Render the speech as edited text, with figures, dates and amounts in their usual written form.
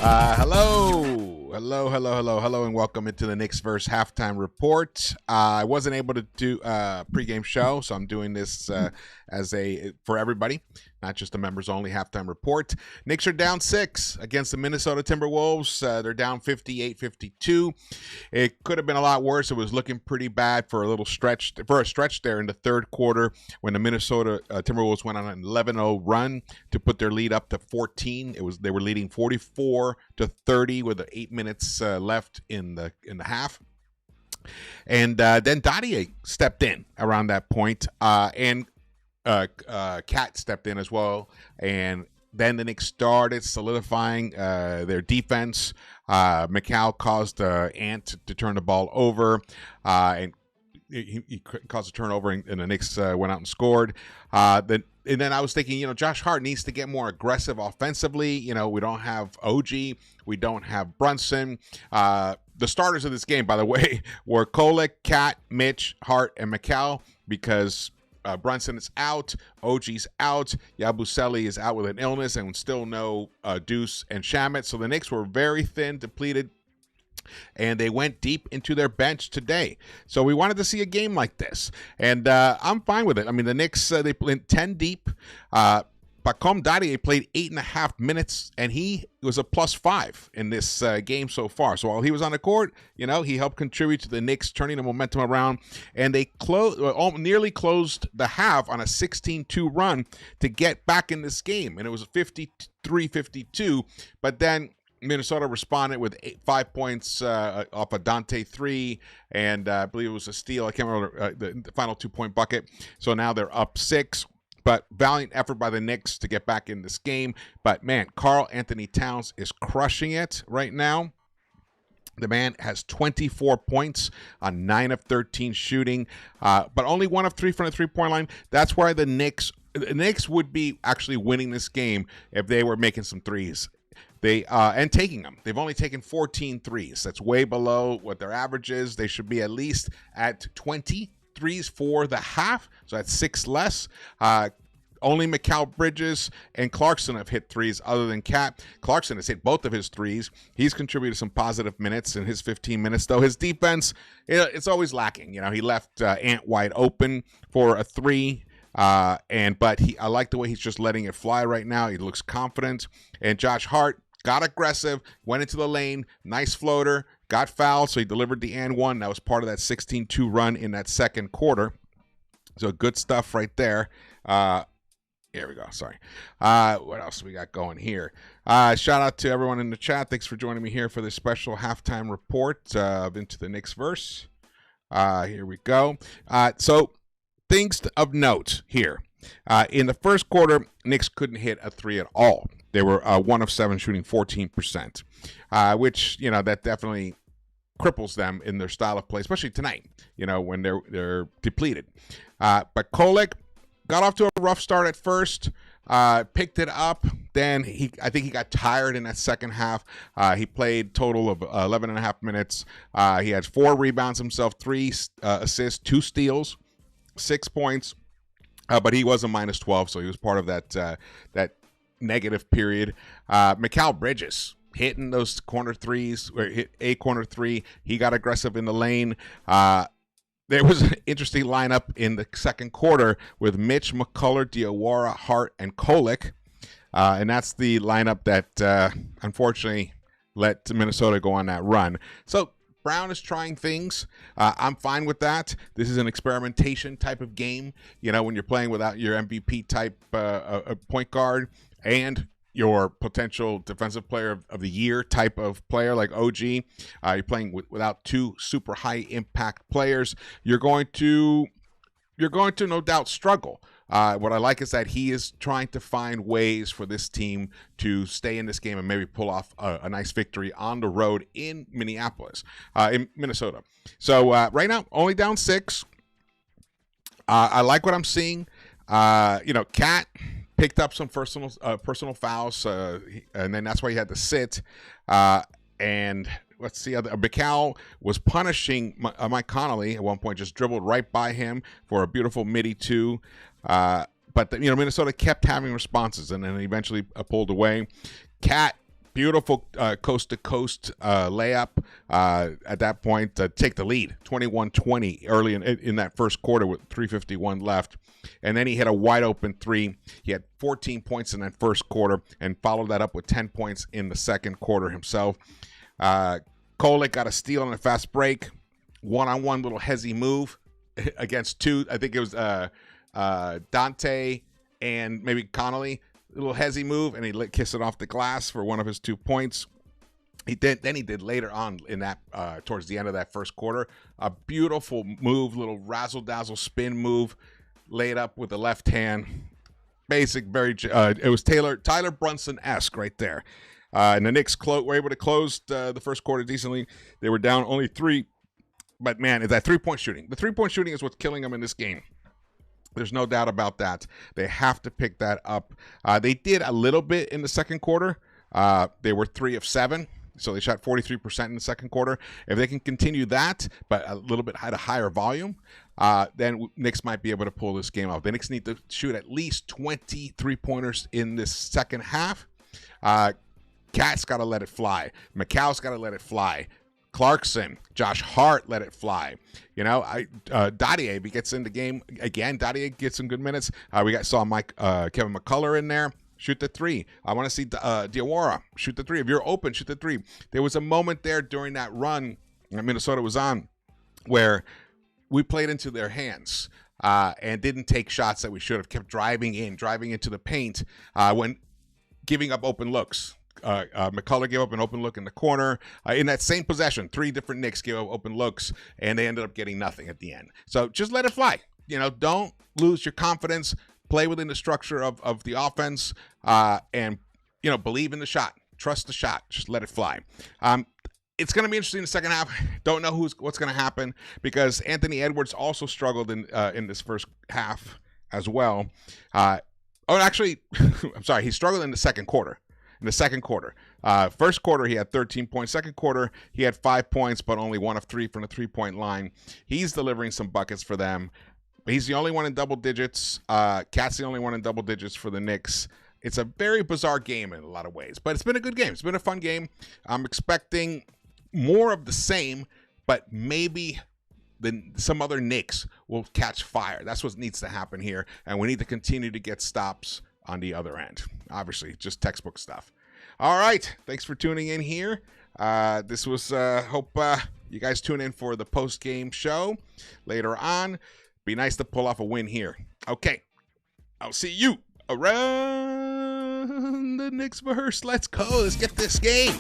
Hello, and welcome into the Knicks-Verse halftime report. I wasn't able to do a pregame show, so I'm doing this for everybody, not just the members only halftime report. Knicks are down 6 against the Minnesota Timberwolves. They're down 58-52. It could have been a lot worse. It was looking pretty bad for a stretch there in the third quarter when the Minnesota Timberwolves went on an 11-0 run to put their lead up to 14. They were leading 44-30 with 8 minutes left in the half. And then Dottie stepped in around that point, and Cat stepped in as well, and then the Knicks started solidifying their defense. McCall caused Ant to turn the ball over, and he caused a turnover, and the Knicks went out and scored. And then I was thinking, Josh Hart needs to get more aggressive offensively. We don't have OG. We don't have Brunson. The starters of this game, by the way, were Kolek, Cat, Mitch, Hart, and McCall, because Brunson is out, OG's out, Yabusele is out with an illness, and still no Deuce and Shamet. So the Knicks were very thin, depleted, and they went deep into their bench today. So we wanted to see a game like this, and I'm fine with it. I mean, the Knicks, they played 10 deep. Pacom Dottie played 8.5 minutes, and he was a +5 in this game so far. So while he was on the court, he helped contribute to the Knicks turning the momentum around, and they nearly closed the half on a 16-2 run to get back in this game, and it was 53-52, but then Minnesota responded with 5 points off a Dante 3, and I believe it was a steal. I can't remember the final 2-point bucket. So now they're up 6. But valiant effort by the Knicks to get back in this game. But, man, Karl Anthony Towns is crushing it right now. The man has 24 points on 9 of 13 shooting, but only 1 of 3 from the three-point line. That's why the Knicks would be actually winning this game if they were making some threes. And taking them. They've only taken 14 threes. That's way below what their average is. They should be at least at 20 threes for the half. So that's 6 less. Only Mikal Bridges and Clarkson have hit threes other than Cat. Clarkson has hit both of his threes. He's contributed some positive minutes in his 15 minutes, though his defense, it's always lacking. He left Ant wide open for a 3. But I like the way he's just letting it fly right now. He looks confident. And Josh Hart got aggressive, went into the lane, nice floater, got fouled, so he delivered the and one. That was part of that 16-2 run in that second quarter. So good stuff right there. Here we go. Sorry. What else we got going here? Shout out to everyone in the chat. Thanks for joining me here for this special halftime report of Into the Knicks-Verse. Here we go. So things of note here. In the first quarter, Knicks couldn't hit a 3 at all. They were 1 of 7 shooting 14%, which, that definitely cripples them in their style of play, especially tonight, when they're depleted. But Kolek got off to a rough start at first, picked it up. Then I think he got tired in that second half. He played total of 11.5 minutes. He had 4 rebounds himself, 3 assists, 2 steals, 6 points. But he was a -12, so he was part of that negative period. Mikal Bridges hitting those corner threes, or hit a corner 3. He got aggressive in the lane. There was an interesting lineup in the second quarter with Mitch, McCullough, Diawara, Hart, and Kolek. And that's the lineup that unfortunately let Minnesota go on that run. So Brown is trying things. I'm fine with that. This is an experimentation type of game. When you're playing without your MVP type point guard and your potential defensive player of the year type of player like OG, you're playing without 2 super high impact players. You're going to no doubt struggle. What I like is that he is trying to find ways for this team to stay in this game and maybe pull off a nice victory on the road in Minnesota. So right now, only down 6. I like what I'm seeing. Cat picked up some personal fouls, and then that's why he had to sit. And let's see, Mikal was punishing Mike Conley at one point, just dribbled right by him for a beautiful midi 2. But Minnesota kept having responses, and then eventually pulled away. Cat Beautiful coast-to-coast layup at that point to take the lead, 21-20 early in that first quarter with 3:51 left. And then he hit a wide-open three. He had 14 points in that first quarter and followed that up with 10 points in the second quarter himself. Kolek got a steal on a fast break. One-on-one little hezzy move against two. I think it was Dante and maybe Connolly. Little hezzy move, and he kiss it off the glass for one of his 2 points. He did later on in that towards the end of that first quarter a beautiful move, little razzle dazzle spin move, laid up with the left hand. Basic, very. It was Tyler Brunson-esque right there. And the Knicks were able to close the first quarter decently. They were down only 3, but man, that 3-point shooting. The 3-point shooting is what's killing them in this game. There's no doubt about that. They have to pick that up. They did a little bit in the second quarter. They were 3 of 7, so they shot 43% in the second quarter. If they can continue that, but a little bit at a higher volume, then Knicks might be able to pull this game off. The Knicks need to shoot at least 20 3-pointers in this second half. Cat's got to let it fly. McCow's got to let it fly. Clarkson, Josh Hart let it fly. You know, Dottier, if he gets in the game again, Dottier gets some good minutes. Saw Kevin McCullough in there. Shoot the 3. I want to see Diawara shoot the 3. If you're open, shoot the 3. There was a moment there during that run that Minnesota was on where we played into their hands and didn't take shots that we should have. Kept driving into the paint when giving up open looks. McCullough gave up an open look in the corner. In that same possession, 3 different Knicks gave up open looks, and they ended up getting nothing at the end. So just let it fly. You know, don't lose your confidence. Play within the structure of the offense, and, you know, believe in the shot. Trust the shot. Just let it fly. It's going to be interesting in the second half. Don't know what's going to happen because Anthony Edwards also struggled in this first half as well. Actually, I'm sorry. He struggled in the second quarter. First quarter, he had 13 points. Second quarter, he had 5 points, but only 1 of 3 from the 3-point line. He's delivering some buckets for them. But he's the only one in double digits. Cat's the only one in double digits for the Knicks. It's a very bizarre game in a lot of ways, but it's been a good game. It's been a fun game. I'm expecting more of the same, but maybe some other Knicks will catch fire. That's what needs to happen here, and we need to continue to get stops on the other end. Obviously, just textbook stuff. All right. Thanks for tuning in here. This was, hope you guys tune in for the post-game show later on. Be nice to pull off a win here. Okay. I'll see you around the Knicks-Verse. Let's go. Let's get this game.